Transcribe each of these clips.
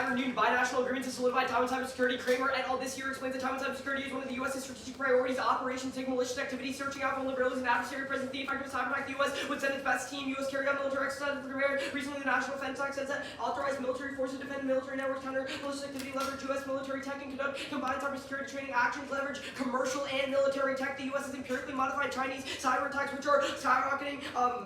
Taiwan renewed binational agreements to solidify Taiwan cybersecurity. Kramer et al. This year explains that Taiwan cybersecurity is one of the U.S.'s strategic priorities. Operations take malicious activity, searching out vulnerabilities and adversary presence. The effective cyber attack, the U.S. would send its best team. U.S. carried out military exercises for Khmer. Recently, the National Defense Act says that authorized military forces defend military networks, counter malicious activity, leverage U.S. military tech, and conduct combined cybersecurity training actions, leverage commercial and military tech. The U.S. has empirically modified Chinese cyber attacks, which are skyrocketing.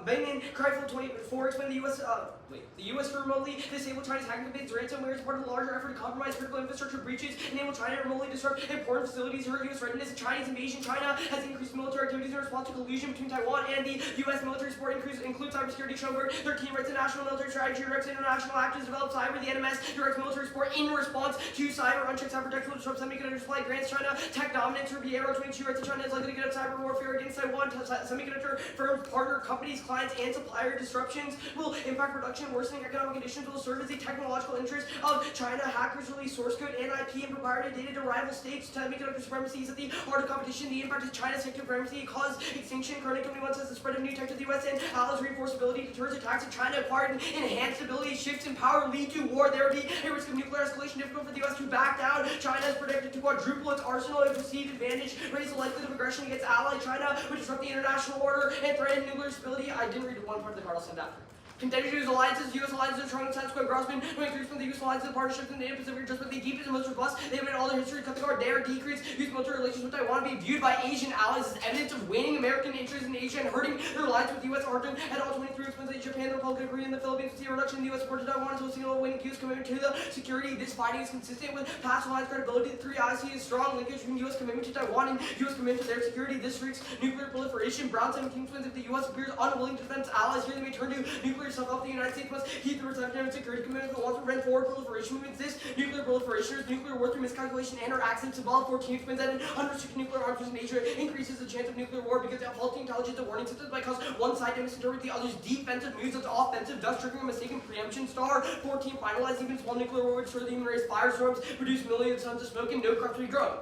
Bangin Kreifel 24 explained the U.S. for remotely disable Chinese hacking campaigns. Ransomware is part of a larger effort to compromise critical infrastructure breaches, enable China to remotely disrupt important facilities, hurt U.S. readiness. A Chinese invasion. China has increased military activities in response to collusion between Taiwan and the U.S. military support includes cybersecurity. Schoenberg 13 writes a national military strategy, directs international actors, develop cyber. The NMS directs military support in response to cyber. Unchecked cyber protection will disrupt semiconductor supply. Grants China tech dominance. Riviero 22 writes that China is likely to get up cyber warfare against Taiwan. Semiconductor firms, partner companies, clients, and supplier disruptions will impact production. Worsening economic conditions will serve as a technological interest of China. Hackers release source code and IP and proprietary data to rival states. Semiconductor supremacy is at the heart of competition. The impact of China's tech supremacy caused extinction. Current 21 says the spread of new tech to the U.S. and allies reinforceability deters attacks. If China acquired and enhanced ability, shifts in power lead to war. There would be a risk of nuclear escalation, difficult for the U.S. to back down. China is predicted to quadruple its arsenal and perceived advantage, raise the likelihood of aggression against ally China, would disrupt the international order and threaten nuclear stability. I didn't read one part of the card, I'll send after. Contentious alliances, U.S. alliances, strong and Square Grossman, 23 from the U.S. alliances and partnerships in the Indo-Pacific, just with the deepest and most robust. They have made all their history, cut the guard there, decrease U.S. military relations with Taiwan, be viewed by Asian allies as evidence of waning American interests in Asia and hurting their alliance with U.S. origin. And all 23 explains that Japan, the Republic of Korea, and the Philippines see a reduction in the U.S. support to Taiwan until a single winning U.S. commitment to the security. This finding is consistent with past alliance credibility. The three eyes see a strong linkage between U.S. commitment to Taiwan and U.S. commitment to their security. This risks nuclear proliferation. Brown 17 explains if the U.S. appears unwilling to defend its allies, here they may turn to nuclear self-help. The United States must keep the reception and security commitment that wants to prevent forward proliferation movements. This nuclear proliferation is nuclear war through miscalculation and or accidents. Above 14 explains that an unrestricted nuclear arms in Asia increases the chance of nuclear war because the faulty intelligence and warning systems might cause one side to misinterpret the other's defensive moves as offensive, thus triggering a mistaken preemption. Star 14 finalized even small nuclear war would destroy the human race. Firestorms produce millions of tons of smoke and no crops will be grown.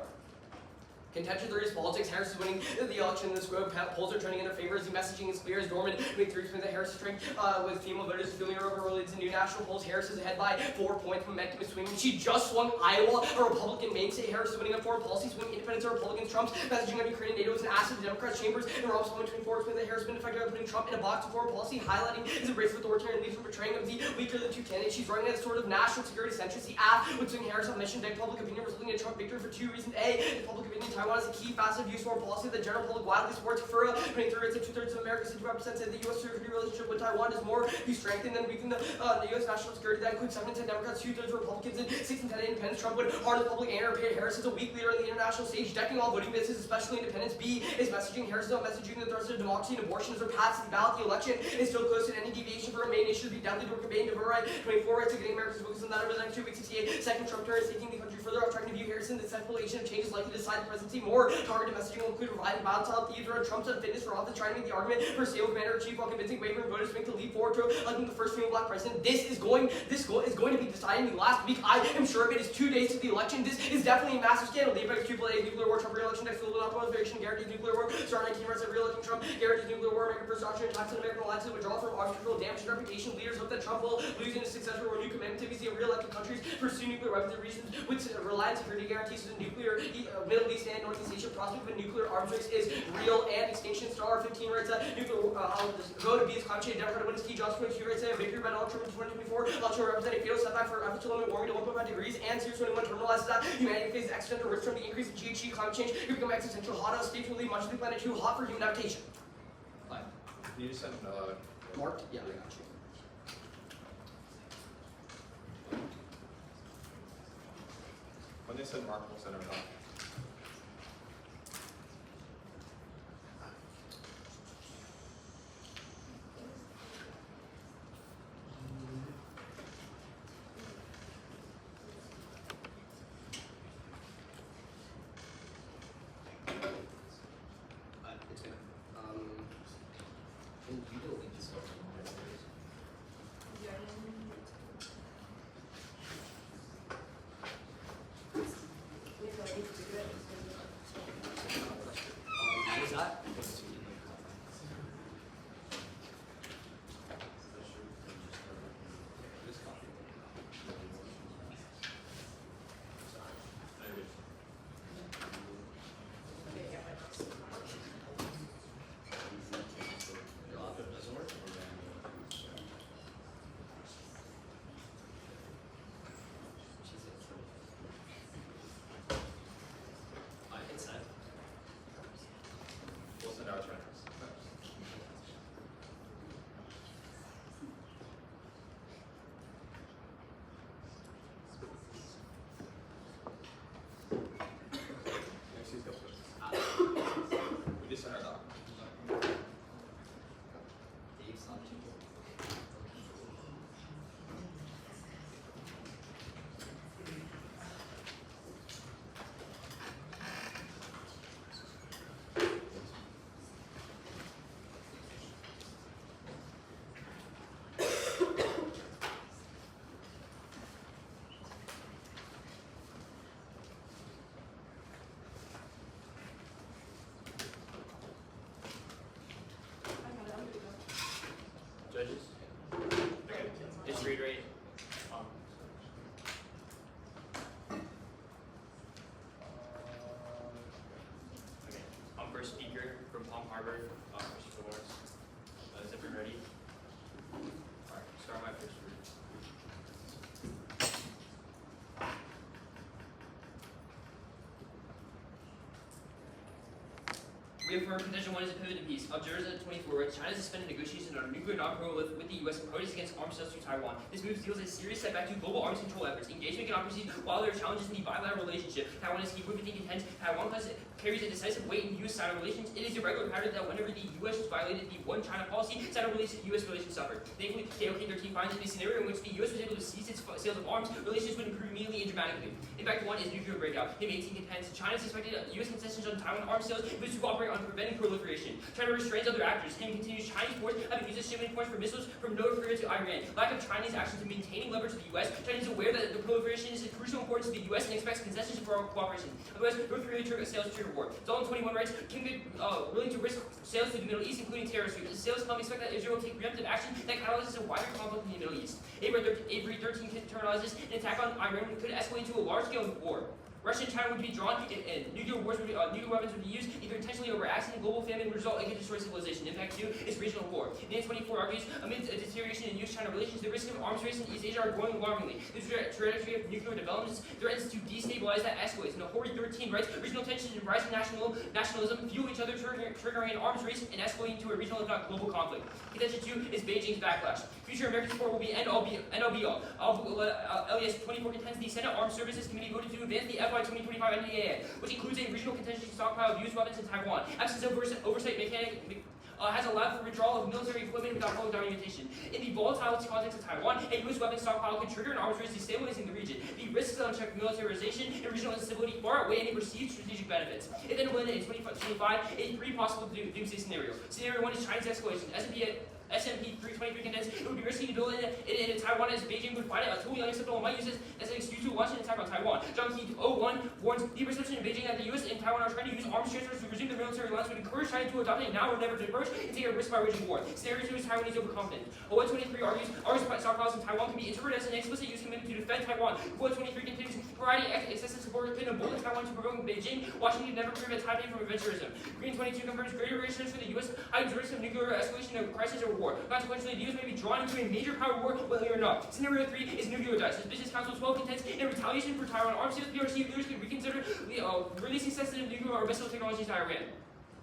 Contention 3 is politics. Harris is winning the election in this group. Polls are trending in their favor as the messaging is clear. As Dorman 23 explains that Harris' strength with female voters feeling overruled to new national polls. Harris is ahead by 4 points. Momentum is swinging. She just swung Iowa, a Republican mainstay. Harris is winning on foreign policy, swinging independents or Republicans. Trump's messaging on Ukraine and NATO is an asset to Democrats' chambers. And Rob 24 explains that Harris has been effective at putting Trump in a box of foreign policy, highlighting his embrace of authoritarian leaders and portraying of the weaker of the two candidates. She's running as sort of national security centrist. The app would swing Harris on mission to public opinion, resulting in a Trump victory for two reasons. A, in public opinion, Taiwan is a key facet of U.S. foreign policy. The general public widely supports FURA. 23 and 2/3 of America, 65% say the U.S. security relationship with Taiwan is more be strengthened than weakened. The U.S. national security that includes 7 and 10 Democrats, 2/3 Republicans, and 6 and 10 independents. Trump would harness public anger. Harris is a weak leader on the international stage, decking all voting bases, especially independents. B is messaging. Harris is not messaging the threats of democracy and abortion as their paths to the ballot. The election is still close, and any deviation from a main issue would be deadly to her campaign. To her right, 24 rights to getting Americans focused on that over the next 2 weeks. 68 second Trump term is taking the country further off track to view Harrison. The centralization of change is likely to decide the presidency. More targeted messaging will include reviving volatile thieves around Trump's unfitness for office, trying to make the argument for stable commander-in-chief while convincing wavering voters to make the leap forward to electing the first female black president. This is going to be decided in the last week. I am sure of it. It's 2 days to the election. This is definitely a massive scandal. The effects of AAA, nuclear war, Trump re-election, next global non-proliferation, guarantees nuclear war, Star 19 rights of re-electing Trump, guarantees nuclear war, American first doctrine, attacks on American alliances, withdrawal from arms control, damage to reputation. Leaders hope that Trump will lose in a successful or new commitment to visit re-elected countries, pursue nuclear weapons and reasons which rely on security guarantees to the nuclear Middle East and Northeast Asia. Prospect of a nuclear arms race is real, and extinction. Star 15 writes that nuclear vote to be as climate change Democrat wins key Johnson 22 writes that victory by Donald Trump in 2024. Election will represent a fatal setback for efforts to limit warming to 1.5 degrees, and Series 21 terminalizes that humanity faces accidental risk from the increase in GHG. Climate change could become existential. Hot states will leave much of the planet too hot for human habitation. Can you just send marked? Yeah, I got you. When they said Mark, we'll send it back. It's gonna. Can you delete this stuff? We're ready to Harvard, Mr. Lawrence. Is everyone ready? Alright, start my first read. Reaffirm contention 1 is a pivot to peace. Observers at 24, China suspended negotiations on a nuclear non-proliferation with the U.S. in protest against arms sales to Taiwan. This move deals a serious setback to global arms control efforts. Engagement cannot proceed while there are challenges in the bilateral relationship. Taiwan is key equipping contends Taiwan carries a decisive weight in U.S.-China relations. It is a regular pattern that whenever the U.S. violated the one China policy, U.S. relations suffered. Thankfully, KOK 13 finds in a scenario in which the U.S. was able to cease its sales of arms, relations would improve immediately and dramatically. Impact 1 is nuclear breakout. Him 18 contends China suspected U.S. concessions on Taiwan arms sales was to cooperate on preventing proliferation. China restrains other actors. Him continues Chinese forces having used shipment points for missiles from North Korea to Iran. Lack of Chinese actions in maintaining leverage to the U.S. China is aware that the proliferation is of crucial importance to the U.S. and expects concessions for our cooperation. Otherwise, North Korea sales trigger war. Zoltan 21 writes, Kim willing to risk sales to the Middle East, including terrorist groups. The sales come expect that Israel will take preemptive action that catalyzes a wider conflict in the Middle East. Avery 13 internalizes an attack on Iran could escalate into a large-scale war. Russia and China would be drawn, and nuclear weapons would be used either intentionally or by accident. Global famine would result and could destroy civilization. Impact 2 is regional war. NAN 24 argues, amid a deterioration in U.S.-China relations, the risk of arms race in East Asia are growing alarmingly. The trajectory of nuclear developments threatens to destabilize that escalates. Nahori 13 writes, regional tensions and rising nationalism fuel each other, triggering an arms race and escalating to a regional, if not global, conflict. Contention 2 is Beijing's backlash. Future American support will be end-all be-all. LES 24 contends the Senate Armed Services Committee voted to advance the FY 2025 NDAA, which includes a regional contingency stockpile of used weapons in Taiwan. Absence of oversight has allowed for withdrawal of military equipment without public documentation. In the volatile context of Taiwan, a U.S. weapons stockpile could trigger an arms race destabilizing the region. The risks of unchecked militarization and regional instability far outweigh any perceived strategic benefits. It then went in 2025 a three possible doomsday scenario. Scenario 1 is China's escalation. SMP 323 contends it would be risky to build in Taiwan as Beijing would find it totally unacceptable and might use it as an excuse to launch an attack on Taiwan. John Key 01 warns the perception in Beijing that the U.S. and Taiwan are trying to use arms transfers to resume their military alliance would encourage China to adopt a now or never approach and take a risk by waging war. Scenario 2 is Taiwanese overconfident. OA23 argues arms stockpiles in Taiwan can be interpreted as an explicit use commitment to defend Taiwan. OA23 continues providing excessive support could embolden Taiwan to provoke Beijing. Washington never proved a Taipei from adventurism. Green 22 confirms greater reassurance for the U.S. heightened risk of nuclear escalation of crisis or war. Consequently, the U.S. may be drawn into a major power war, whether or not. Scenario 3 is nuclear dice. As Business Council 12 contends, in retaliation for Taiwan arms sales, PRC leaders could reconsider releasing sensitive nuclear or missile technologies to Iran.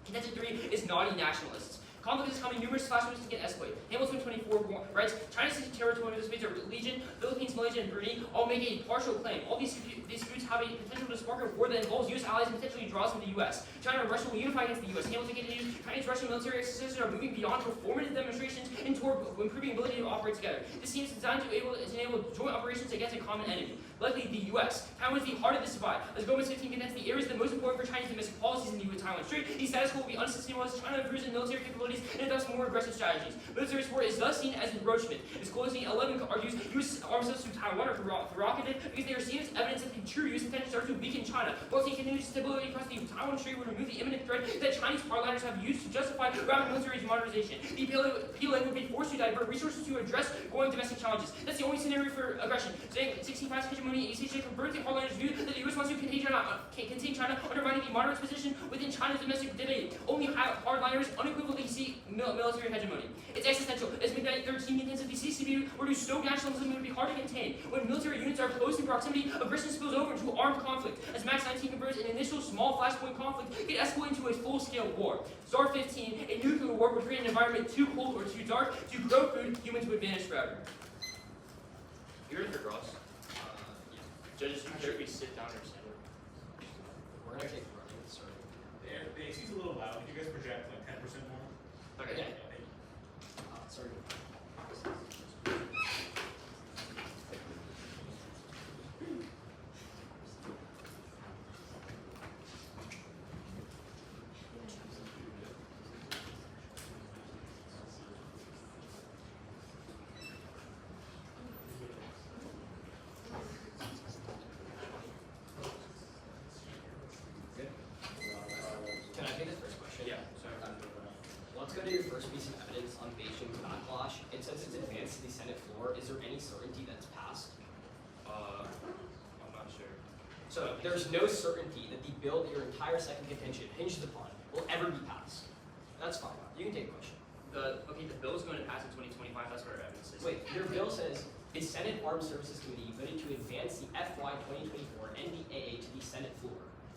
Contention 3 is naughty nationalists. Conflict is coming, numerous flashpoints to get escalate. Hamilton 24 writes, China's territorial space are Legion, Philippines, Malaysia, and Brunei all make a partial claim. All these disputes have a potential to spark a war that involves U.S. allies and potentially draws from the U.S. China and Russia will unify against the U.S. Hamilton continues, Chinese Russian military exercises are moving beyond performative demonstrations and toward improving ability to operate together. This seems designed to enable joint operations against a common enemy, likely the U.S. Taiwan is the heart of this divide. As Gomez 15 contends, the area is the most important for Chinese domestic policies in the Taiwan Strait. The status quo will be unsustainable as China improves in military capabilities and adopts more aggressive strategies. Military support is thus seen as encroachment. As Closing 11 argues, U.S. arms sales to Taiwan are provocative because they are seen as evidence that the true U.S. intentions are to weaken China. While continued stability across the Taiwan Strait would remove the imminent threat that Chinese hardliners have used to justify rapid military modernization. The PLA would be forced to divert resources to address growing domestic challenges. That's the only scenario for aggression. Saying 16 hegemony in East Asia confirms the hardliners' view that the U.S. wants to contain China, undermining the moderate's position within China's domestic debate. Only hardliners unequivocally seek military hegemony. It's existential. As Midnight 13 contends that the CCP were to stoke nationalism, it would be hard to contain. When military units are close in proximity, aggression spills over into armed conflict. As Max 19 confirms, an initial small flashpoint conflict could escalate into a full-scale war. Czar 15, a nuclear war would create an environment too cold or too dark to grow food, humans would vanish forever. You ready for Ross? Yeah. Judges, should we sit down or stand up? We're gonna take running, sorry. The AC's a little loud. Could you guys project like 10% more? Okay. Yeah. Sorry. Can I take the first question? Yeah. Sorry. Let's go to your first piece of evidence on Beijing's backlash. It says it's advanced to the Senate floor. Is there any certainty that it's passed? I'm not sure. So there's no certainty that the bill that your entire second contention hinges upon will ever be passed. That's fine. You can take a question. The bill is going to pass in 2025. That's what our evidence is. Wait, your bill says the Senate Armed Services Committee voted to advance the FY 2024 NDAA to the Senate floor,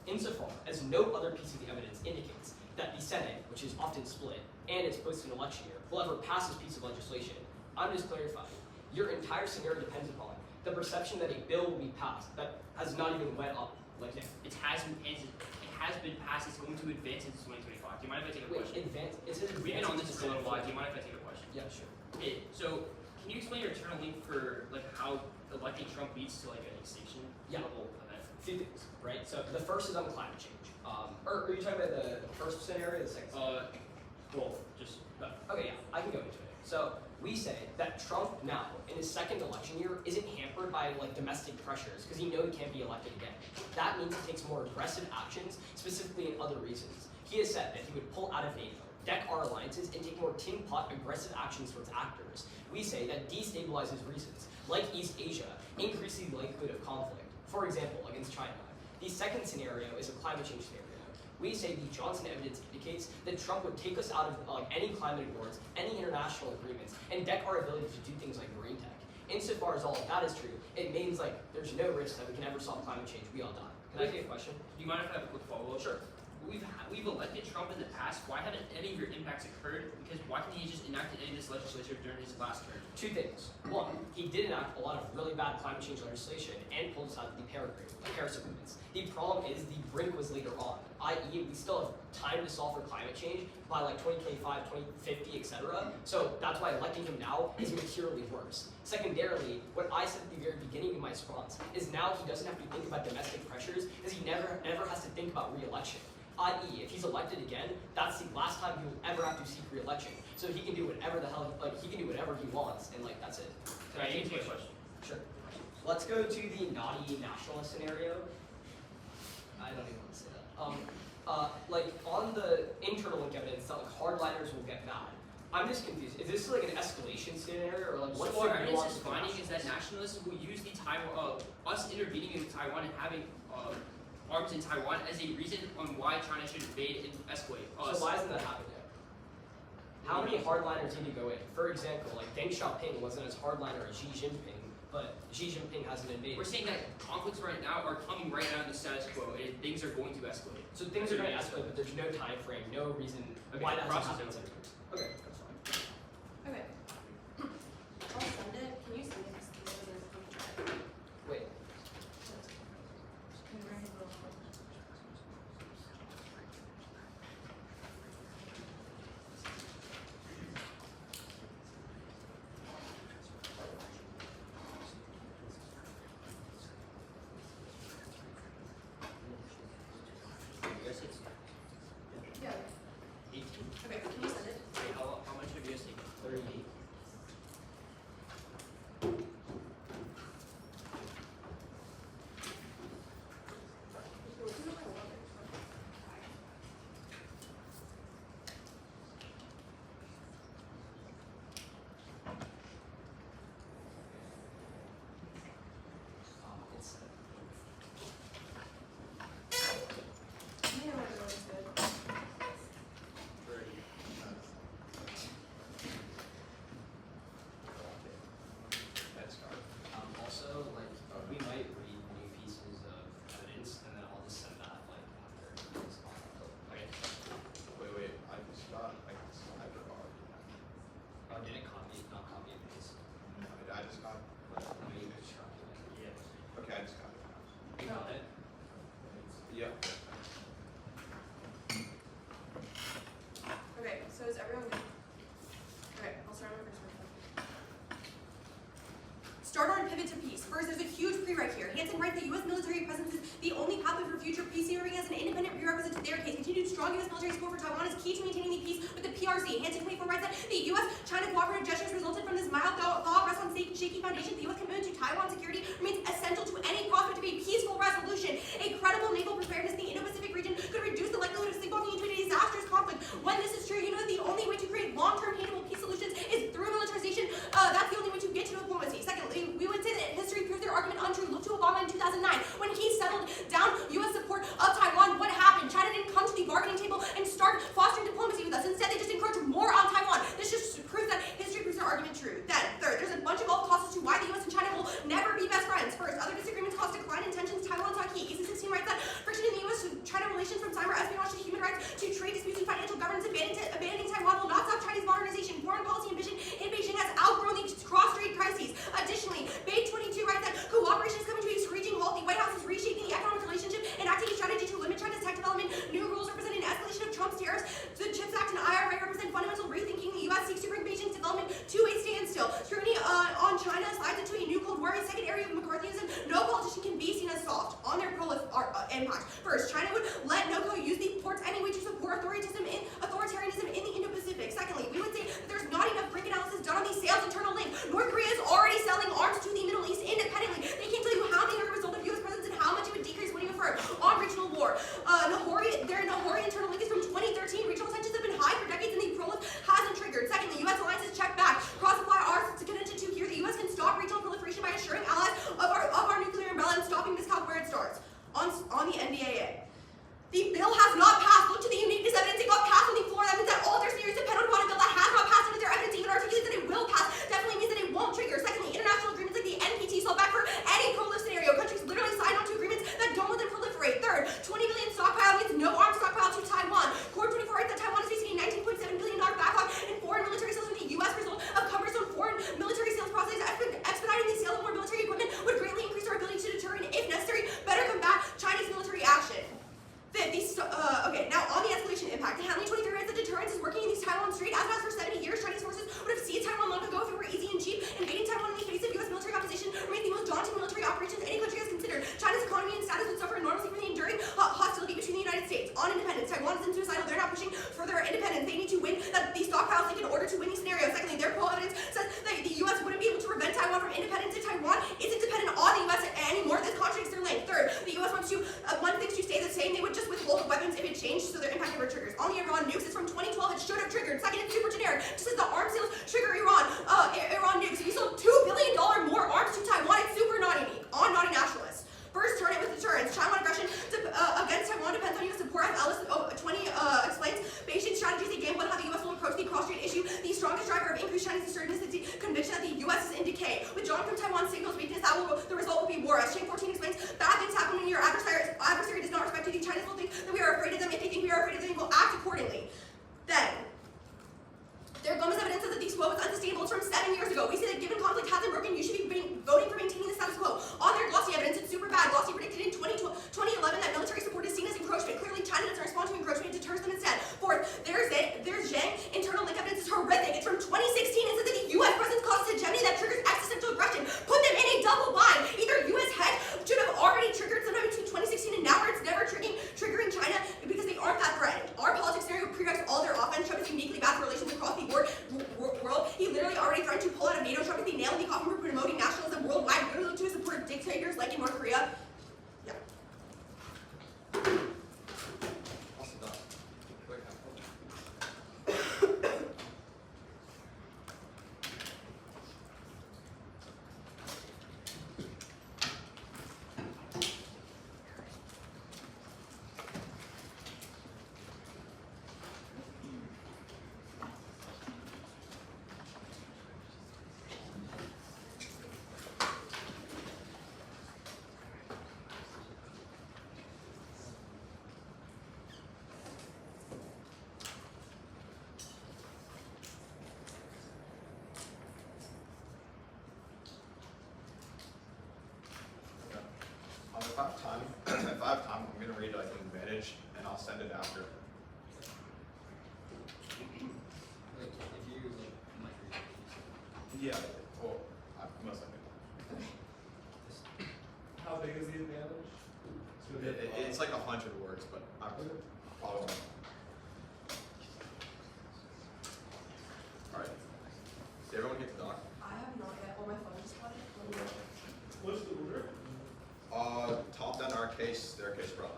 insofar as no other piece of the evidence indicates that the Senate, which is often split, and it's post an election year, will ever pass this piece of legislation. I'm just clarifying. Your entire scenario depends upon the perception that a bill will be passed that has not even went up like that. It has been passed. It's going to advance into 2025. Do you mind if I take a question? Advance. It says We've been on advance this to for a little Senate while. Do you floor. mind if I take a question? Yeah, sure. Okay, so can you explain your eternal link for like how electing Trump leads to like an extinction level event? A few things, right? So the first is on climate change. Or are you talking about the first scenario or the second scenario? Both. Just Okay, yeah, I can go into it. So we say that Trump now, in his second election year, isn't hampered by like domestic pressures because he knows he can't be elected again. That means he takes more aggressive actions, specifically in other reasons. He has said that he would pull out of NATO, deck our alliances, and take more tin pot aggressive actions towards actors. We say that destabilizes reasons, like East Asia, increases the likelihood of conflict. For example, against China. The second scenario is a climate change scenario. We say the Johnson evidence indicates that Trump would take us out of any climate accords, any international agreements, and deck our ability to do things like marine tech. Insofar as all of that is true, it means like there's no risk that we can ever solve climate change. We all die. Can I take a question? Do you mind if I have a quick follow-up? Sure. We've elected Trump in the past. Why haven't any of your impacts occurred? Because why can't he just enact any of this legislation during his last term? Two things. One, he did enact a lot of really bad climate change legislation and pulled us out of the Paris agreements. The problem is the brink was later on, i.e. we still have time to solve for climate change by like 2025, 2050, etc. So that's why electing him now is materially worse. Secondarily, what I said at the very beginning of my response is now he doesn't have to think about domestic pressures because he never has to think about re-election. I.e., if he's elected again, that's the last time he will ever have to seek re-election. So he can do whatever the hell, he can do whatever he wants, and like that's it. Can I answer your question? Sure. Let's go to the naughty nationalist scenario. I don't even want to say that. Like on the internal link evidence that like hardliners will get mad. I'm just confused. Is this like an escalation scenario or like what's So the our nuance evidence is of finding this? is that nationalists will use the Taiwan, us intervening in Taiwan and having arms in Taiwan as a reason on why China should invade and escalate us. So why hasn't that happened yet? How many hardliners need to go in? For example, like Deng Xiaoping wasn't as hardliner as Xi Jinping, but Xi Jinping hasn't invaded. We're saying that conflicts right now are coming right out of the status quo and things are going to escalate. So things are going to escalate, but there's no time frame, no reason why that hasn't happened. Okay, that's fine. Okay. I'll send it. Can you send it? Wait. Yes, it's Yeah. 18. Okay. Can you send it? Wait, how much have you guys taken? 38. It's Yeah, everyone's good. 30. also like we might read new pieces of evidence and then I'll just send that like after this Okay. Wait, I just forgot. Oh, did it copy? Not copy and paste. I just got. I mean, it's copy. Yeah. Okay, I just got it. You got it? Yeah. Okay. So is everyone good? Okay. I'll start on my first one. Start on pivot to peace. First, there's a huge pre-req here. Hansen writes that U.S. military presence is the only pathway for future peace, serving as an independent prerequisite to their case. Continued strong U.S. military support for Taiwan is key to maintaining the peace with the PRC. Hansen 24 writes that the U.S.-China cooperative gestures resulted from this mild thaw rest on shaky foundation. The U.S. commitment to Taiwan security remains essential to any prospect of a peaceful resolution. A credible naval preparedness in the Indo-Pacific region could reduce the likelihood of sleepwalking into a disastrous conflict. When this is true, you know that the only way to create long-term hateable peace solutions is through militarization. That's the only way to get to diplomacy. Secondly, we would say that history proves their argument untrue. Look to Obama in 2009. When he settled down U.S. support of Taiwan, what happened? China didn't come to the bargaining table and start fostering diplomacy with us. Instead, they impact. First, China would let NOCO use the ports anyway to support authoritarianism in the Indo-Pacific. Secondly, we would say that there's not enough break analysis done on the sales internal link. North Korea is already selling arms to the Middle East independently. They can't tell you how many are a result of U.S. presence and how much it would decrease winning a firm on regional war. Their Nahori internal link is from 2013. Regional tensions have been high for decades and the prolif hasn't triggered. Secondly, U.S. alliances check back. Cross-supply arms to connect to here. The U.S. can stop regional proliferation by assuring allies of our nuclear umbrella and stopping miscalc where it starts. On the NDAA. The bill has not passed. Look to the uniqueness evidence. It got passed on the floor. That means that all their scenarios depend upon a bill that has not passed, and that their evidence even articulates that it will pass. Definitely means that it won't trigger. Secondly, international agreements like the NPT sell back for any prolif scenario. Countries literally sign on to agreements that don't let them proliferate. Third, 20 billion stockpile means no arms stockpile to Taiwan. Core 24 writes that Taiwan is facing a $19.7 billion backlog in foreign military sales from the U.S. result of cumbersome foreign military sales processes. Expediting the sale of more military equipment would greatly increase our ability to deter and, if necessary, better combat Chinese military action. Fifth, now on the escalation impact, the Hanley 23 writes that deterrence is working in the Taiwan Strait. As it has for 70 years, Chinese forces would have seized Taiwan long ago if it were easy and cheap. Invading Taiwan in the face of U.S. military opposition remains the most daunting military operations any country has considered. China's economy and status would suffer enormously from the enduring hostility between the United States. On independence, Taiwan is suicidal. They're not pushing for their independence. They need to win these stockpiles in order to win these scenarios. Secondly, their poll evidence says that the U.S. wouldn't be able to prevent Taiwan from independence if Taiwan isn't dependent on the U.S. anymore. This contradicts their length. Third, the U.S. wants things to stay the same. They would just withhold weapons if it changed, so their impact never triggers. On the Iran nukes, it's from 2012. It should have triggered. Second, it's super generic. Just as the arms sales trigger Iran nukes. We sold $2 billion more arms to Taiwan. It's super naughty on naughty nationalists. First, turn it with deterrence. Taiwan aggression against Taiwan depends on U.S. support. As Ellis 20 explains, Beijing's strategies they game on how the U.S. will approach the cross-strait issue. The strongest driver of increased Chinese assertiveness is the conviction that the U.S. is in decay. Withdrawing from Taiwan signals weakness. The result will be war. As Chain 14 explains, bad things happen when your adversary does not respect you. The Chinese will think that we are afraid of them. If they think we are afraid of them, we'll act accordingly. Then, their Gomez evidence says that the quo is unsustainable. It's from 7 years ago. We say that given conflict hasn't broken, you should be voting for maintaining the status quo. On their glossy evidence, it's super bad. Glossy predicted in 2011 that military support is seen as encroachment. Clearly, China doesn't respond to encroachment. It deters them instead. Fourth, there's Zhang. Internal link evidence is horrific. It's from 2016 and says that the U.S. presence causes hegemony that triggers existential aggression. Put them in a double bind. Either U.S. head should have already triggered sometime between 2016 and now, where it's never triggering China because they aren't that threatened. Our politics scenario prereqs all their offense. Trump is uniquely bad for relations across the world. He literally already threatened to pull out of NATO. Trump is the nail in the coffin for promoting nationalism worldwide, literally to support dictators like in North Korea. Yeah. Also done. Quick. If I have time, I'm gonna read like advantage, and I'll send it after. Yeah. Well, most likely. How big is the advantage? It's like 100 words, but I probably won't. All right. Did everyone get the doc? I have not yet. Oh, my phone just got it. What's the order? Top down our case, staircase brother.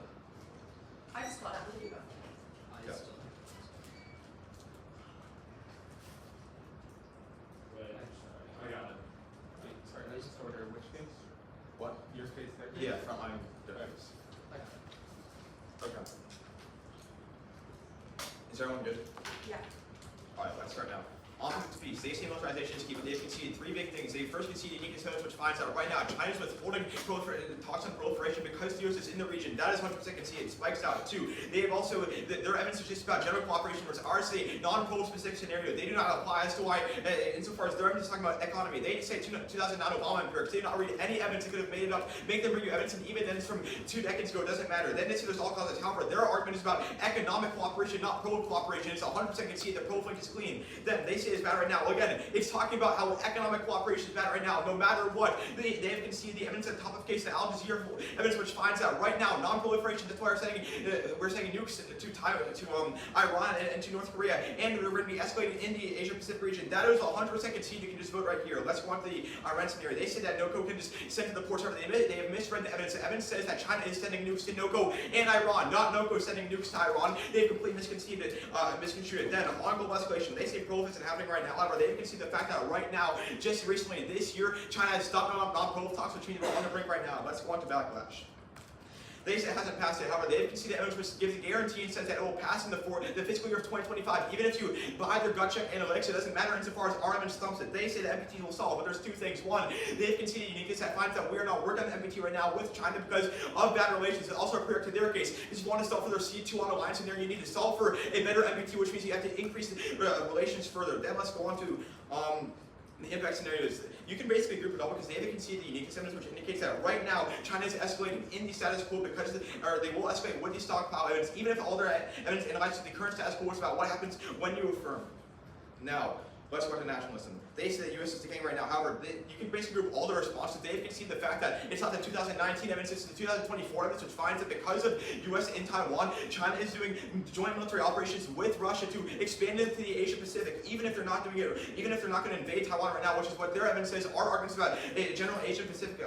I just got it. What do you got? Yeah. Wait, I got it. Sorry, I just order which case? What? Your case there? Yeah, frontline defense. Okay. Is everyone good? Yeah. All right, let's start now. On to the piece. They say militarization is key, but they've conceded three big things. They first conceded uniqueness, which finds out right now China's withholding talks on proliferation because the US is in the region. That is 100% conceded. Spikes out. Two, they have also, their evidence is just about general cooperation, whereas ours say non-pro specific scenario. They do not apply as to why, insofar as their evidence is talking about economy. They say 2009 Obama empirics. They do not read any evidence that could have made it up, make them bring you evidence, and even then it's from 2 decades ago, it doesn't matter. Then they say there's all causes. However, their argument is about economic cooperation, not pro cooperation. It's 100% conceded that pro flank is clean. Then they say is bad right now. Again, it's talking about how economic cooperation is bad right now, no matter what. They have conceded the evidence at the top of case to Al Jazeera evidence which finds out right now non-proliferation. That's why we're sending nukes to Taiwan, to Iran and to North Korea, and we're going to be escalating in the Asia Pacific region. That is 100% conceded. You can just vote right here. Let's go on to the Iran scenario. They say that NOCO can just send to the ports. They have misread the evidence. The evidence says that China is sending nukes to NOCO and Iran, not NOCO sending nukes to Iran. They've completely misconstrued it. Then on global escalation, they say proliferation isn't happening right now. However, they can see the fact that right now, just recently this year, China has stopped non-proliferation talks, which means we're on the brink right now. Let's go on to backlash. They say it hasn't passed yet. However, they can see the evidence which gives a guarantee and says that it will pass in the fiscal year of 2025. Even if you buy their gut check analytics, it doesn't matter insofar as our evidence thumps it. They say the MPT will solve, but there's two things. One, they can see the uniqueness that finds that we are not working on the MPT right now with China because of bad relations. It's also clear to their case. If you want to solve for their C2 on alliance in there, you need to solve for a better MPT, which means you have to increase the relations further. Then let's go on to the impact scenarios. You can basically group it all because they haven't conceded the uniqueness evidence, which indicates that right now China is escalating in the status quo because they will escalate with the stockpile evidence, even if all their evidence analyzes the current status quo is about what happens when you affirm. Now, let's go to nationalism. They say the U.S. is decaying right now. However, you can basically group all the responses. They've conceded the fact that it's not the 2019 evidence, it's the 2024 evidence, which finds that because of U.S. in Taiwan, China is doing joint military operations with Russia to expand into the Asia Pacific, even if they're not doing it, even if they're not going to invade Taiwan right now, which is what their evidence says. Our arguments about a general Asia Pacific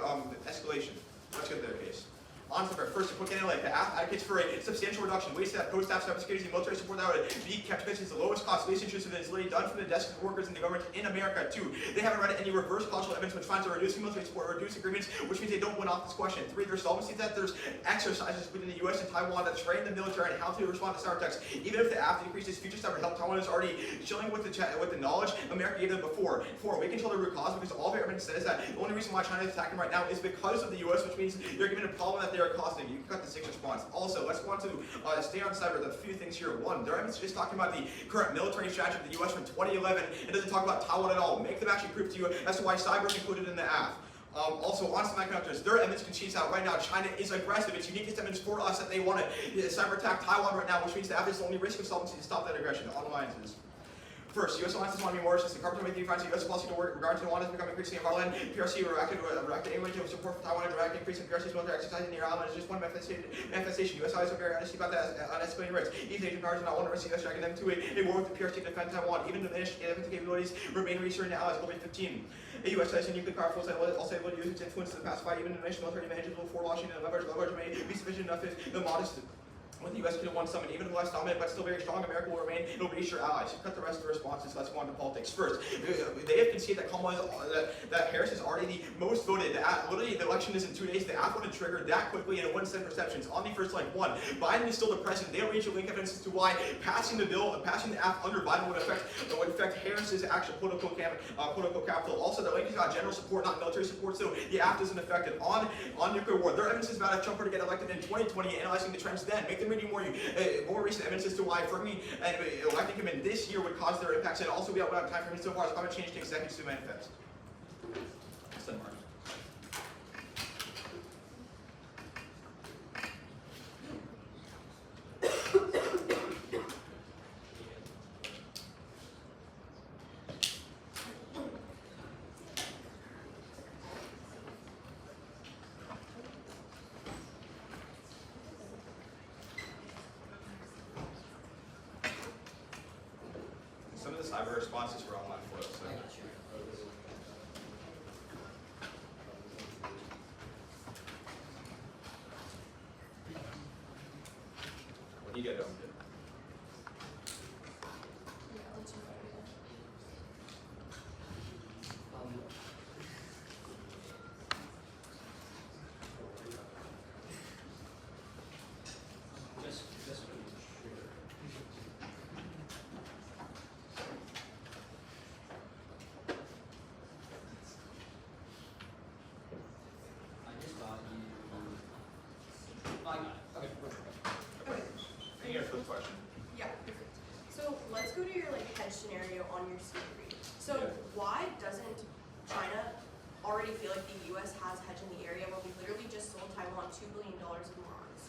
escalation. Let's get to their case. On to first, a quick analytic. The AF advocates for a substantial reduction. We say that post-staff cybersecurity and military support that would be kept because it's the lowest cost, least intrusive, and it's literally done from the desks of workers in the government in America. Two, they haven't read any reverse causal evidence which finds that reducing military support or reduce agreements, which means they don't win off this question. Three, their solvency that there's exercises within the U.S. and Taiwan that train the military on how to respond to cyber attacks. Even if the AF decreases future cyber help, Taiwan is already chilling with the knowledge America gave them before. Four, we control the root cause because all of our evidence says that the only reason why China is attacking right now is because of the U.S., which means they're given a problem that they are causing. You cut the sixth response. Also, let's go on to stay on cyber. The few things here. One, their evidence is just talking about the current military strategy of the U.S. from 2011. It doesn't talk about Taiwan at all. Make them actually prove to you as to why cyber is included in the AF. Also, on semiconductors, their evidence concedes out right now China is aggressive. It's uniquest evidence for us that they want to cyber attack Taiwan right now, which means the AF is the only risk of solvency to stop that aggression. On alliances. First, U.S. alliances want to be more resistant. Carpenter Matthew finds the U.S. policy to work regarding Taiwan has become increasingly hardline. PRC reacted anyway to support for Taiwan and direct increase in PRC's military exercise in the island is just one manifestation. U.S. allies are very honest about that on escalating risks. These Asian powers do not want to risk U.S. dragging them to a war with the PRC to defend Taiwan. Even diminished capabilities remain reassuring to allies. Global 15. A U.S. size uniquely powerful that will also able to use its influence to pacify even diminished military advantages before Washington and leverage may be sufficient enough if the modest with the U.S. could have won summit, even less dominant but still very strong, America will remain. It will be your allies. You cut the rest of the responses. Let's go on to politics. First, they have conceded that Kamala that Harris is already the most voted. Literally, the election is in 2 days. The app would have triggered that quickly, and it wouldn't send perceptions. On the first one, Biden is still the president. They don't reach a link evidence as to why passing the app under Biden would affect Harris's actual political capital. Also, the link is got general support, not military support, so the app doesn't affect it. On nuclear war, their evidence is about if Trump were to get elected in 2020, analyzing the trends then, make them reading more recent evidence as to why Fermi and electing him in this year would cause their impacts, and also we have time for him so far as climate change takes seconds to manifest. Mark. Some of the cyber responses were online for us. So. What do you get, question. Yeah, perfect. So let's go to your hedge scenario on your C3. So why doesn't China already feel like the U.S. has hedge in the area when we literally just sold Taiwan $2 billion of more arms?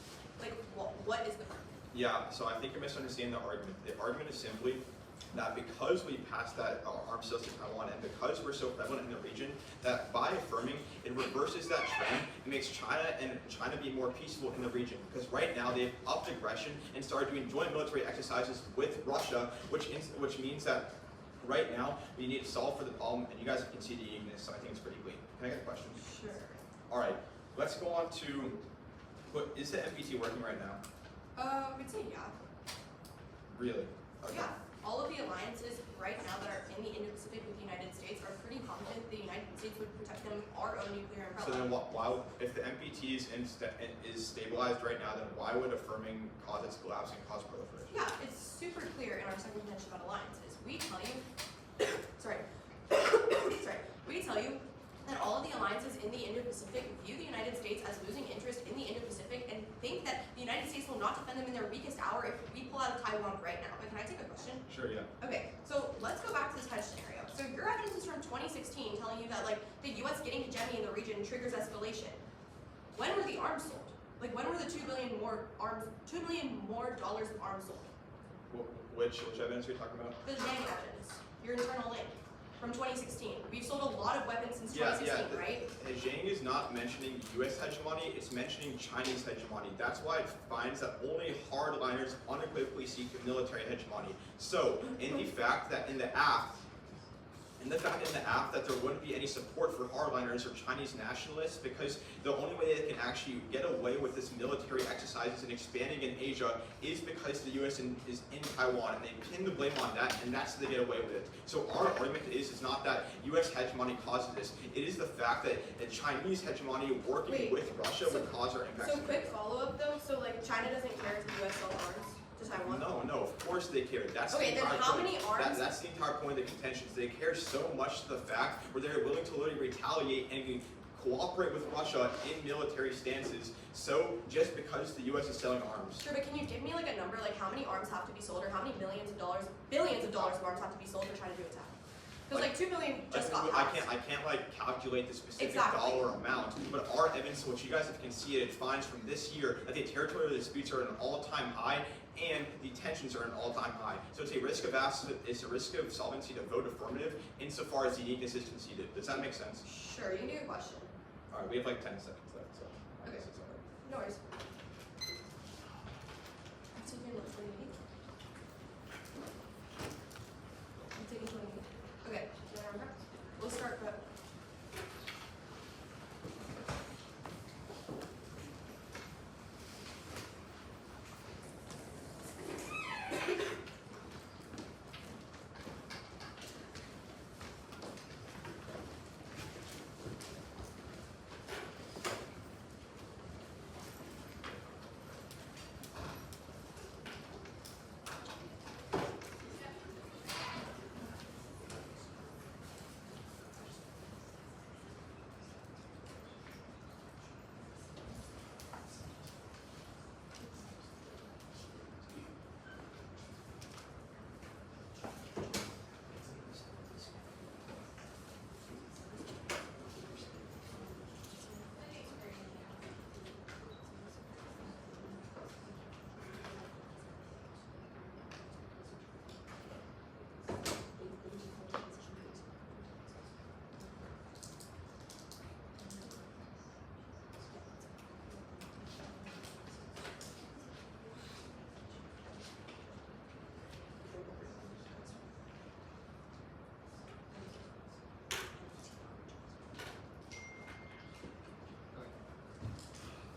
What is the problem? Yeah, so I think you're misunderstanding the argument. The argument is simply that because we passed that arms sales to Taiwan and because we're so prevalent in the region, that by affirming, it reverses that trend and makes China be more peaceful in the region. Because right now they've upped aggression and started doing joint military exercises with Russia, which means that right now we need to solve for the problem, and you guys can see the uniqueness, so I think it's pretty clean. Can I get a question? Sure. All right, let's go on to, is the MPT working right now? I'd say yeah. Really? Okay. Yeah. All of the alliances right now that are in the Indo-Pacific with the United States are pretty confident the United States would protect them, our own nuclear umbrella. So then why if the MPT is stabilized right now, then why would affirming cause its collapse and cause proliferation? Yeah, it's super clear in our second contention about alliances. We tell you, we tell you that all of the alliances in the Indo-Pacific view the United States as losing interest in the Indo-Pacific and think that the United States will not defend them in their weakest hour if we pull out of Taiwan right now. But can I take a question? Sure, yeah. Okay, so let's go back to this hedge scenario. So your evidence is from 2016 telling you that like the US getting hegemony in the region triggers escalation. When were the arms sold? Like when were the $2 million more of arms sold? Which evidence are you talking about? The Zhang evidence, your internal link from 2016. We've sold a lot of weapons since 2016, right? Zhang is not mentioning US hegemony, it's mentioning Chinese hegemony. That's why it finds that only hardliners unequivocally seek military hegemony. So, in the fact that in the aft that there wouldn't be any support for hardliners or Chinese nationalists, because the only way they can actually get away with this military exercises and expanding in Asia is because the US is in Taiwan, and they pin the blame on that, and that's how they get away with it. So our argument is not that US hegemony causes this, it is the fact that the Chinese hegemony working with Russia would cause our impact. So quick follow-up though, so like China doesn't care if the US sell arms to Taiwan? No, of course they care. That's Okay, the then entire how point. many arms? That's the entire point of the contentions. They care so much to the fact where they're willing to literally retaliate and cooperate with Russia in military stances. So just because the U.S. is selling arms. Sure, but can you give me like a number, like how many arms have to be sold, or how many billions of dollars of arms have to be sold for China to attack? Because like 2 million just got I passed. can't like calculate the specific Exactly. dollar amount, but our evidence, what you guys have conceded, finds from this year that the territorial disputes are at an all-time high and the tensions are at an all-time high. So it's a risk of solvency to vote affirmative insofar as the uniqueness is conceded. Does that make sense? Sure, you can do your question. All right, we have like 10 seconds left, so I Okay. guess it's all right. No worries. I'm taking what, 20 minutes? I'm taking 20 minutes. Okay, do you remember? We'll start prep.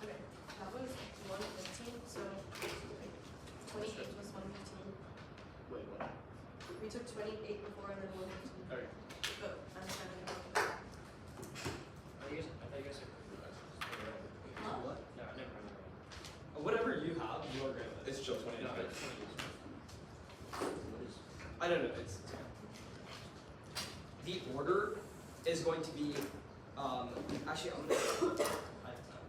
Okay, that was 115, so 28 plus 115. Wait, what? We took 28 before and then 115. Okay. Oh, I'm trying to I thought you guys said Huh? what? No, never mind. Whatever you have, you're good with. It's still 20 No, minutes. it's 20 years. What is? I don't know. It's the order is going to be actually I'm gonna I have time.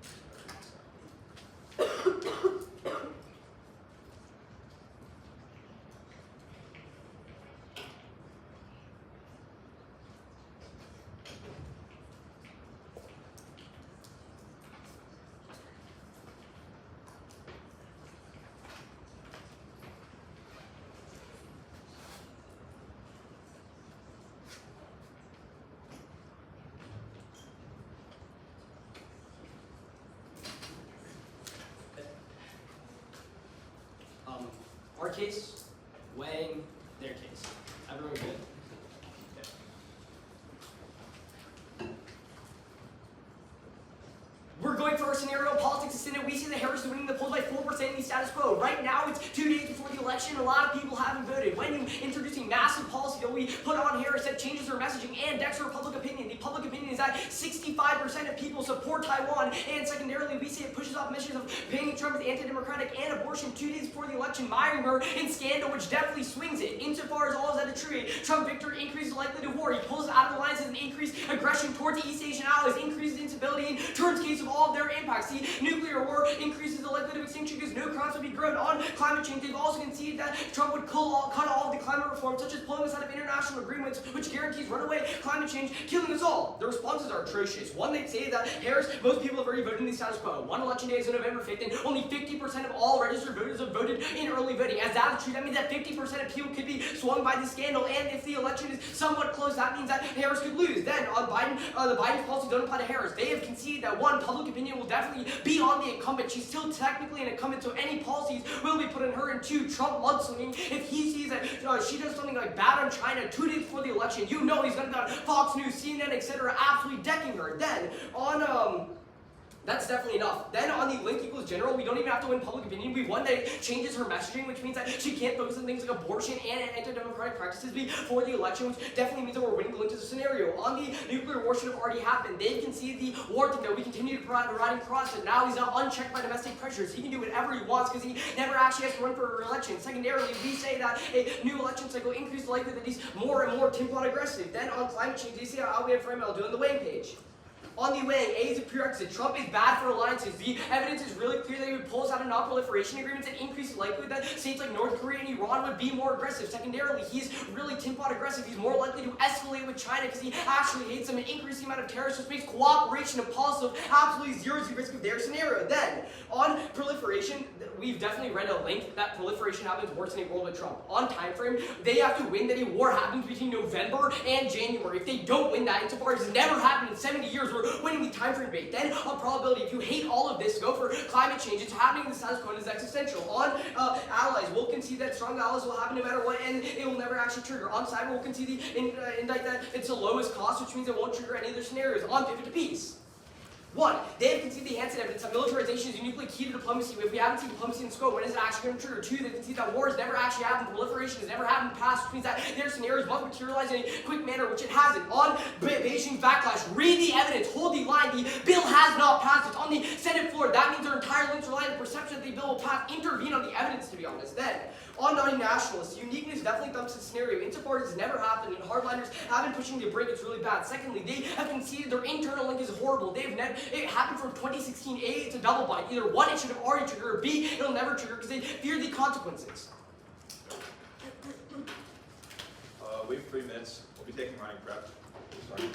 our case, weighing their case. Everyone good? We're going for our scenario politics in Senate. We see that Harris is winning the polls by 4% in the status quo. Right now, it's 2 days before the election. A lot of people haven't voted. When you introduce a massive policy that we put on Harris that changes her messaging and decks her public opinion, the public opinion is that 65% of people support Taiwan. And secondarily, we say it pushes off missions of painting Trump as anti-democratic and abortion 2 days before the election, miring her in scandal, which definitely swings it. Insofar as all is that a true, Trump victory increases likelihood of war. He pulls out of alliances and increased aggression towards East Asian allies, increases instability, and turns case of all of their impacts. The nuclear war increases the likelihood of extinction because no crops would be grown. On climate change, they've also conceded that Trump would cut all of the climate reform, such as pulling us out of international agreements, which guarantees runaway climate change, killing us all. The responses are atrocious. One, they say that Harris, most people have already voted in the status quo. One election day is on November 5th, and only 50% of all registered voters have voted in early voting. As that is true, that means that 50% of people could be swung by the scandal, and if the election is somewhat close, that means that Harris could lose. Then, on Biden, the Biden's policies don't apply to Harris. They have conceded that, one, public opinion will definitely be on the incumbent. She's still technically an incumbent, so any policies will be put on her. And two, Trump mudslinging. If he sees that she does something like bad on China 2 days before the election, you know he's going to be on Fox News, CNN, etc., absolutely decking her. Then, on, that's definitely enough. Then on the link equals general, we don't even have to win public opinion. We won that it changes her messaging, which means that she can't focus on things like abortion and anti-democratic practices before the election, which definitely means that we're winning the link to the scenario. On the nuclear war should have already happened. They conceded the war thing that we continue to provide the riding cross, and now he's not unchecked by domestic pressures. He can do whatever he wants because he never actually has to run for re-election. Secondarily, we say that a new election cycle increases the likelihood that he's more and more tempo aggressive. Then on climate change, they see how we have frame I'll do on the weighing page. On the weighing, A is a prerequisite. Trump is bad for alliances. The evidence is really clear that he would pull us out of non-proliferation agreements and increase the likelihood that states like North Korea and Iran would be more aggressive. Secondarily, he's really tin-pot aggressive. He's more likely to escalate with China because he actually hates them and increase the amount of terrorists, which makes cooperation a policy of absolutely zero risk of their scenario. Then, on proliferation, we've definitely read a link that proliferation happens worse in a world with Trump. On time frame, they have to win that a war happens between November and January. If they don't win that, insofar as it's never happened in 70 years, we're winning the time frame debate. Then, on probability, if you hate all of this, go for climate change. It's happening in the status quo and is existential. On allies, we'll concede that strong allies will happen no matter what, and it will never actually trigger. On cyber, we'll concede that it's the lowest cost, which means it won't trigger any of their scenarios. On pivot to peace. One, they have conceded the Hansen evidence that militarization is uniquely key to diplomacy. If we haven't seen diplomacy in scope, when is it actually going to trigger? Two, they concede that war has never actually happened, proliferation has never happened past, which means that their scenarios must materialize in a quick manner, which it hasn't. On Beijing backlash, read the evidence, hold the line, the bill has not passed. It's on the Senate floor. That means their entire links rely on the perception that the bill will pass. Intervene on the evidence, to be honest. Then, on non-nationalists, uniqueness definitely dumps the scenario. Insofar as it's never happened, and hardliners have been pushing the brake, it's really bad. Secondly, they have conceded their internal link is horrible. It happened from 2016. A, it's a double bind. Either one, it should have already triggered, or B, it'll never trigger because they fear the consequences. We have 3 minutes. We'll be taking running prep. Sorry.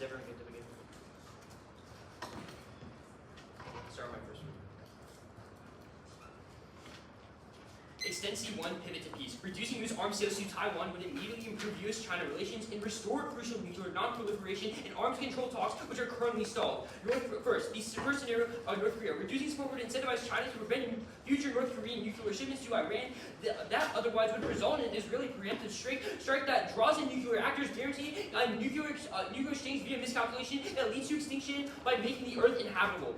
Is everyone good to begin? Start my first one. Extend C1, pivot to peace. Reducing U.S. arms sales to Taiwan would immediately improve U.S.-China relations and restore crucial nuclear non-proliferation and arms control talks, which are currently stalled. First scenario of North Korea. Reducing support would incentivize China to prevent future North Korean nuclear shipments to Iran. That otherwise would result in an Israeli preemptive strike that draws in nuclear actors, guaranteeing a nuclear exchange via miscalculation that leads to extinction by making the Earth inhabitable.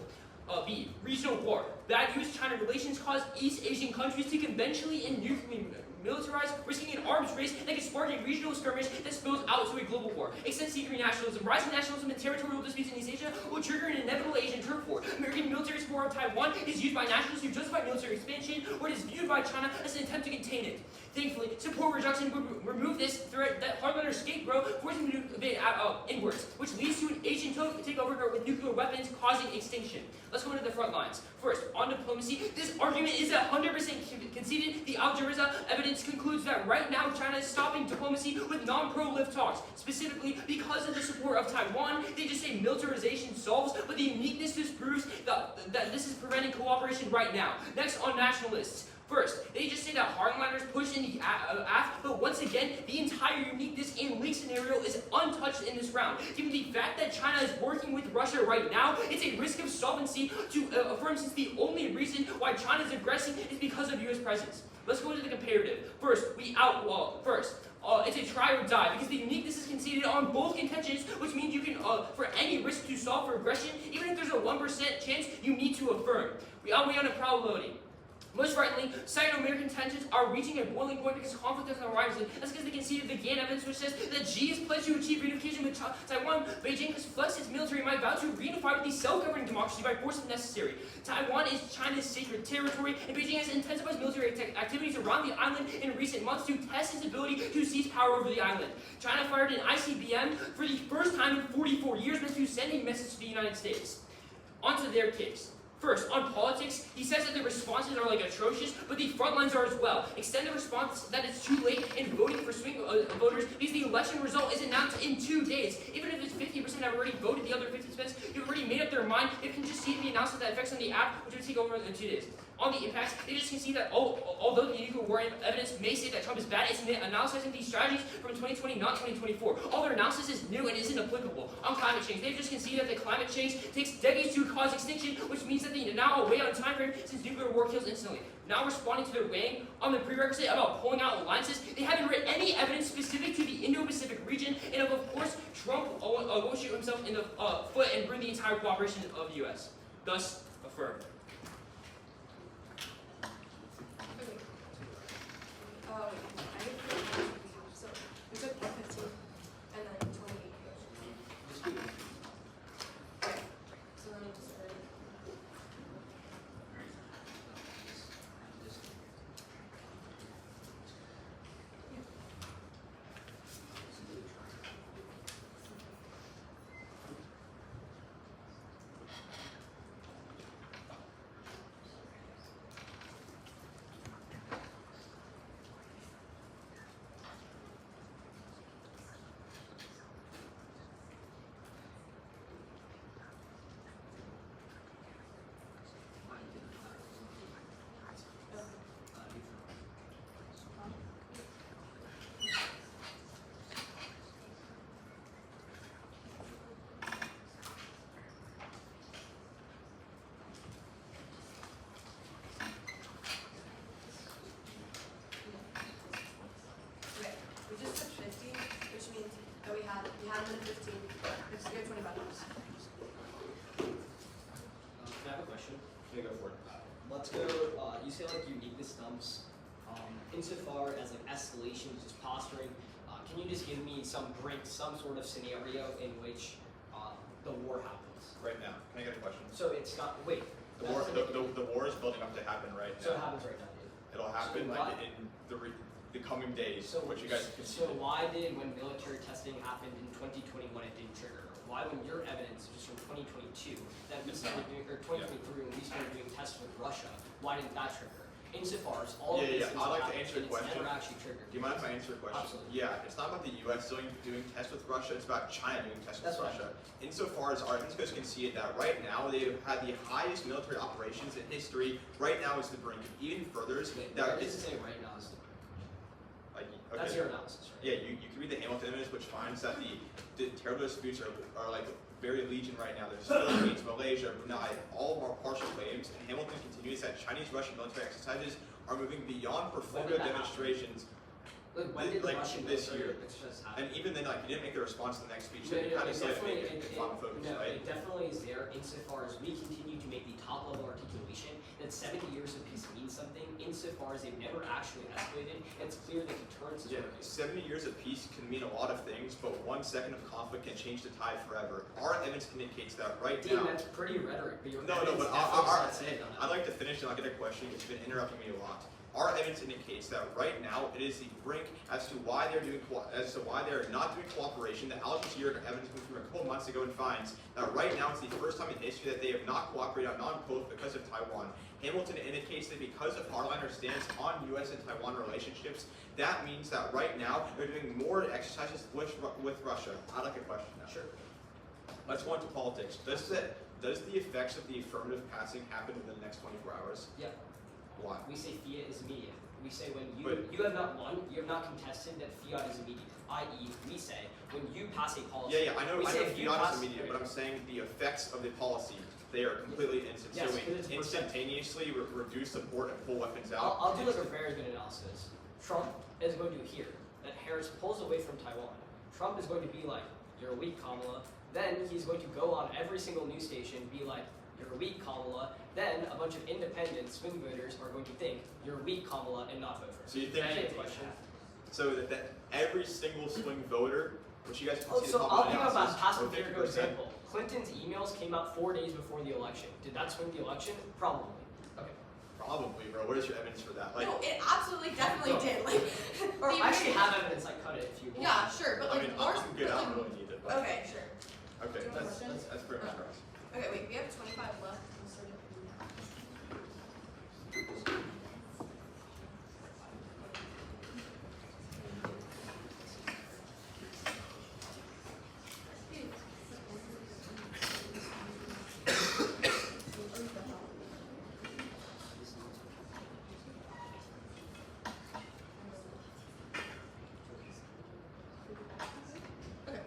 B. Regional war. Bad U.S.-China relations cause East Asian countries to conventionally and nuclearly militarize, risking an arms race that can spark a regional skirmish that spills out to a global war. Extend secret nationalism. Rising nationalism and territorial disputes in East Asia will trigger an inevitable Asian turf war. American military support of Taiwan is used by nationalists to justify military expansion, or it is viewed by China as an attempt to contain it. Thankfully, support reduction would remove this threat that hardliners scapegoat, forcing them to move inwards, which leads to an Asian takeover with nuclear weapons causing extinction. Let's go into the front lines. First, on diplomacy, this argument is 100% conceded. The Al Jazeera evidence concludes that right now China is stopping diplomacy with non-pro-live talks, specifically because of the support of Taiwan. They just say militarization solves, but the uniqueness disproves that this is preventing cooperation right now. Next, on nationalists. First, they just say that hardliners push in the aft, but once again, the entire uniqueness and leak scenario is untouched in this round. Given the fact that China is working with Russia right now, it's a risk of solvency to affirm, since the only reason why China is aggressing is because of U.S. presence. Let's go into the comparative. First, it's a try or die, because the uniqueness is conceded on both contentions, which means you can, for any risk to solve for aggression, even if there's a 1% chance, you need to affirm. We on a probability. Most frighteningly, Sino-American tensions are reaching a boiling point because conflict is on the rise. That's because they conceded the GAN evidence, which says that Xi is pledged to achieve reunification with Taiwan. Beijing has flexed its military might, vow to reunify with the self-governing democracy by force if necessary. Taiwan is China's sacred territory, and Beijing has intensified military activities around the island in recent months to test its ability to seize power over the island. China fired an ICBM for the first time in 44 years, meant to send a message to the United States. Onto their case. First, on politics, he says that the responses are atrocious, but the front lines are as well. Extend the response that it's too late in voting for swing voters because the election result is announced in 2 days. Even if it's 50% have already voted, the other 50% have already made up their mind. They can just see the announcement that affects on the app, which would take over in 2 days. On the impacts, they just can see that although the nuclear war evidence may say that Trump is bad, it's analyzing these strategies from 2020, not 2024. All their analysis is new and isn't applicable. On climate change, they just can see that the climate change takes decades to cause extinction, which means that they now weigh on time frame since nuclear war kills instantly. Now responding to their weighing on the prerequisite about pulling out alliances, they haven't read any evidence specific to the Indo-Pacific region, and of course, Trump will shoot himself in the foot and bring the entire cooperation of the U.S. Thus, affirmed. So we took 15 and then 28. Okay. So then we'll just we just took 50, which means that we had them at 15. It's $25. Can I have a question? Yeah, go for it. Let's go, you say uniqueness stumps, insofar as escalation, just posturing, can you just give me some sort of scenario in which the war happens? Right now. Can I get a question? So it's not, wait. The war is building up to happen right So it now. happens right now, dude. It'll happen in the coming days, So, which you guys can see. so why did, when military testing happened in 2021, it didn't trigger? Why, when your evidence was from 2022, that we started doing, or 2023, when we started doing tests with Russia, why didn't that trigger? insofar as all of Yeah, these yeah, things I'd like to happen, answer the and question. It's never actually triggered. Do you mind if I answer your question? Absolutely. Yeah, it's not about the U.S. doing tests with Russia. It's about China doing tests with That's right. Russia. Insofar as our evidence conceded that right now they've had the highest military operations in history. Right now is the brink. Even further, Wait, that where does it's it say right now is the like That's okay. your analysis, right? Yeah, you can read the Hamilton evidence, which finds that the territorial disputes are like very legion right now. There's Philippines, Malaysia, Brunei, all of our partial claims. And Hamilton continues that Chinese-Russian military exercises are moving beyond portfolio that happen? demonstrations. Like, when did the Like, Russian this military year. exercise happen? And even then, like, he didn't make a response to the next speech. No, He no, kind it of said definitely, make it final focus, no, right? it definitely is there insofar as we continue to make the top level articulation that 70 years of peace means something insofar as they've never actually escalated, and it's clear that deterrence is Yeah, working. 70 years of peace can mean a lot of things, but 1 second of conflict can change the tide forever. Our evidence indicates that right Dean, now. that's pretty rhetoric, but your No, evidence but definitely says it on it. I'd like to finish and I'll get a question because you've been interrupting me a lot. Our evidence indicates that right now it is the brink as to why they're not doing cooperation. The Al Jazeera evidence came from a couple months ago and finds that right now it's the first time in history that they have not cooperated on non-post because of Taiwan. Hamilton indicates that because of hardliner stance on U.S. and Taiwan relationships, that means that right now they're doing more exercises with Russia. I'd like a question now. Sure. Let's go into politics. Does the effects of the affirmative passing happen within the next 24 hours? Yeah. Why? We say fiat is immediate. We say when But- you have not won, you have not contested that fiat is immediate. I.e., we say when you pass a policy. Yeah, I know we say if you fiat pass- is immediate, but I'm saying the effects of the policy, they are completely instant. Yes, so we 'cause it's percent. instantaneously reduce support and pull weapons out. I'll do like a very good analysis. Trump is going to hear that Harris pulls away from Taiwan. Trump is going to be like, "You're weak, Kamala." Then he's going to go on every single news station, be like, "You're weak, Kamala." Then a bunch of independent swing voters are going to think, "You're weak, Kamala," and not vote for him. So you think That's the question. so that every single swing voter, which you guys can Oh, see so the top I'll of the give you a analysis, past or empirical 50%. example. Clinton's emails came out 4 days before the election. Did that swing the election? Probably. Okay. Probably, bro. What is your evidence for that? Like, No, it absolutely definitely No. did. Like, Or the I actually original- have evidence. Like cut it if you want. Yeah, sure, but I like mean, more. I'm good. but, I like, don't really need it. But Okay, sure. okay, Do you have a question? that's pretty much right. Okay, wait. We have 25 left. I'm sorry. Okay.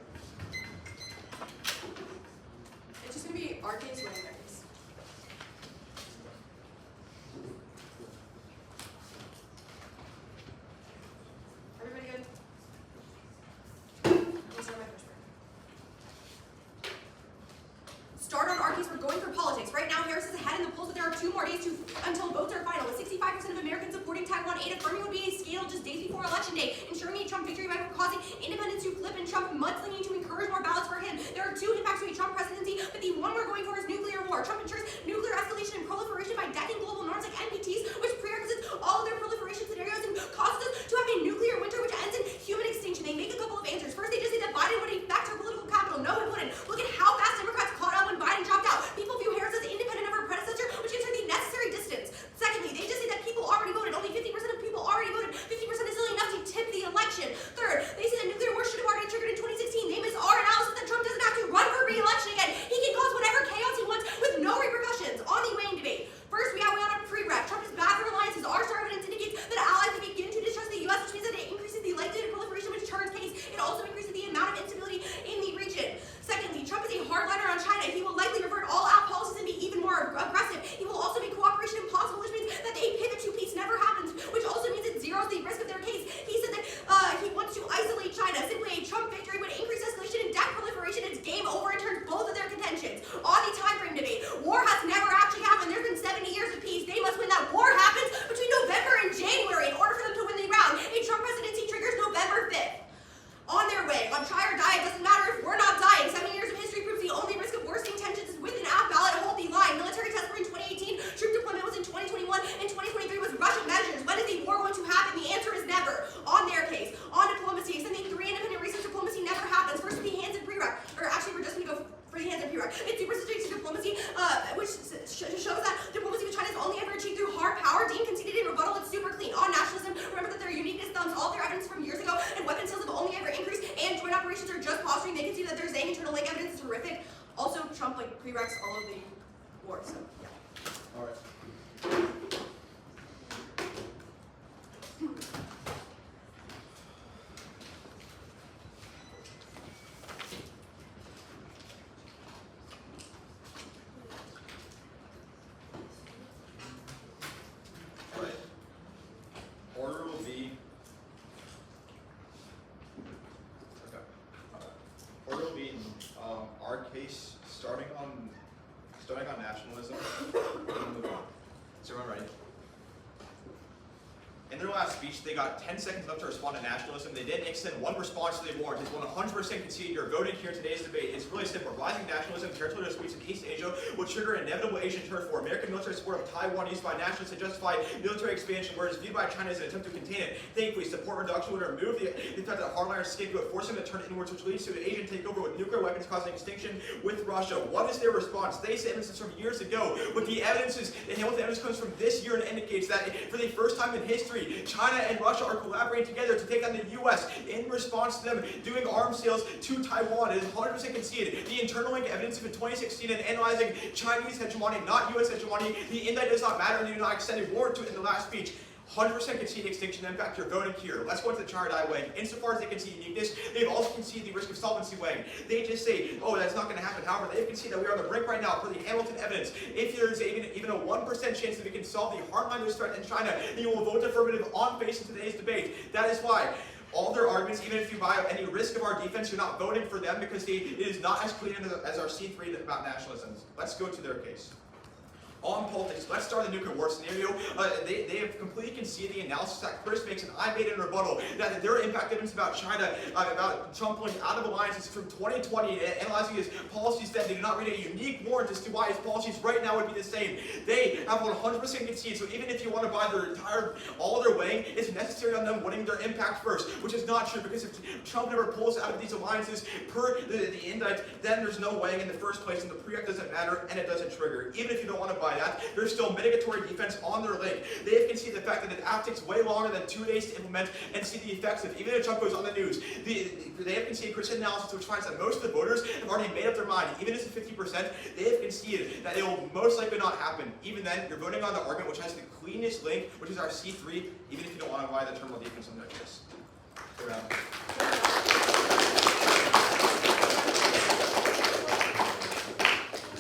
It's just gonna be our case winning their case. Everybody good? I'll start my first round. Start on our case. We're going for politics. Right now, Harris is ahead in the polls, but there are 2 more days until votes are final. With 65% of Americans supporting Taiwan aid, affirming would be a scandal just days before Election Day, ensuring a Trump victory by causing independents to flip and Trump mudslinging to encourage more ballots for him. There are 2 impacts to a Trump presidency, but the one we're going for is nuclear war. Trump ensures nuclear escalation and proliferation by decking global norms like NPTs, which prerequisites all of their proliferation scenarios and causes us to have a nuclear winter which ends in human extinction. They make a couple of answers. First, they just say that Biden would affect our political capital. No, it wouldn't. Look at how fast Democrats caught up when Biden dropped out. People view Harris as independent of her predecessor, which gives her the necessary distance. Secondly, they just say that people already voted. Only 50% of people already voted. 50% is still enough to tip the election. Third, they say that nuclear war should have already triggered in 2016. They miss our analysis that Trump doesn't have to run for re-election again. He can cause whatever chaos he wants with no repercussions. On the weighing debate. First, we outweigh on a pre-rec. Trump is bad for alliances. Our star evidence indicates that allies can begin to distrust the U.S., which means that it increases the likelihood of proliferation, which turns case. It also increases the amount of instability in the region. Secondly, Trump is a hardliner on China. He will likely revert all out policies and be even more aggressive. He will also make cooperation impossible, which means that a pivot to peace never happens, which also means it zeroes the risk of their case. He said that he wants to isolate China. Simply a Trump victory would increase escalation and debt proliferation. It's game over and turns both of their contentions. On the time frame debate, war has never actually happened. There's been 70 years of peace. They must win that war happens between November and January in order for them to win the round. A Trump presidency triggers November 5th. On their way, on try or die, it doesn't matter if we're not dying. 7 years of history proves the only risk like prereqs all of the war. So yeah. Alright. Alright. Order will be. Okay. Order will be our case starting on nationalism. And then move on. Is everyone ready? In their last speech, they got 10 seconds left to respond to nationalism. They didn't extend one response to the warrant. It's 100% conceded. You're voting here in today's debate. It's really simple. Rising nationalism, territorial disputes in East Asia will trigger inevitable Asian turf war. American military support of Taiwan used by nationalists to justify military expansion, whereas viewed by China as an attempt to contain it. Thankfully, support reduction would remove the threat that hardliners scapegoat, forcing them to turn inwards, which leads to an Asian takeover with nuclear weapons causing extinction with Russia. What is their response? They say evidence is from years ago, but the evidence is, and what the evidence comes from this year and indicates that for the first time in history, China and Russia are collaborating together to take on the U.S. in response to them doing arms sales to Taiwan. It is 100% conceded. The internal link evidence of 2016 and analyzing Chinese hegemony, not U.S. hegemony. The indictment does not matter, and they do not extend a warrant to it in the last speech. 100% concede extinction. In fact, you're voting here. Let's go into the char die weighing. Insofar as they concede uniqueness, they've also conceded the risk of solvency weighing. They just say, oh, that's not going to happen. However, they've conceded that we are on the brink right now for the Hamilton evidence. If there's even a 1% chance that we can solve the hardliners threat in China, then you will vote affirmative on face in today's debate. That is why all their arguments, even if you buy any risk of our defense, you're not voting for them because it is not as clear as our C3 about nationalism. Let's go to their case. On politics, let's start the nuclear war scenario. They have completely conceded the analysis that Chris makes, and I made in rebuttal, that their impact evidence about China, about Trump pulling out of alliances from 2020, analyzing his policies then, they do not read a unique warrant as to why his policies right now would be the same. They have 100% conceded, so even if you want to buy all their weighing, it's necessary on them winning their impact first, which is not true, because if Trump never pulls out of these alliances per the indictment, then there's no weighing in the first place, and the preact doesn't matter, and it doesn't trigger. Even if you don't want to buy that, there's still mitigatory defense on their link. They have conceded the fact that the act takes way longer than 2 days to implement and see the effects of, even if Trump goes on the news. They have conceded Chris analysis, which finds that most of the voters have already made up their mind. Even if it's 50%, they have conceded that it will most likely not happen. Even then, you're voting on the argument which has the cleanest link, which is our C3, even if you don't want to buy the terminal defense on their case.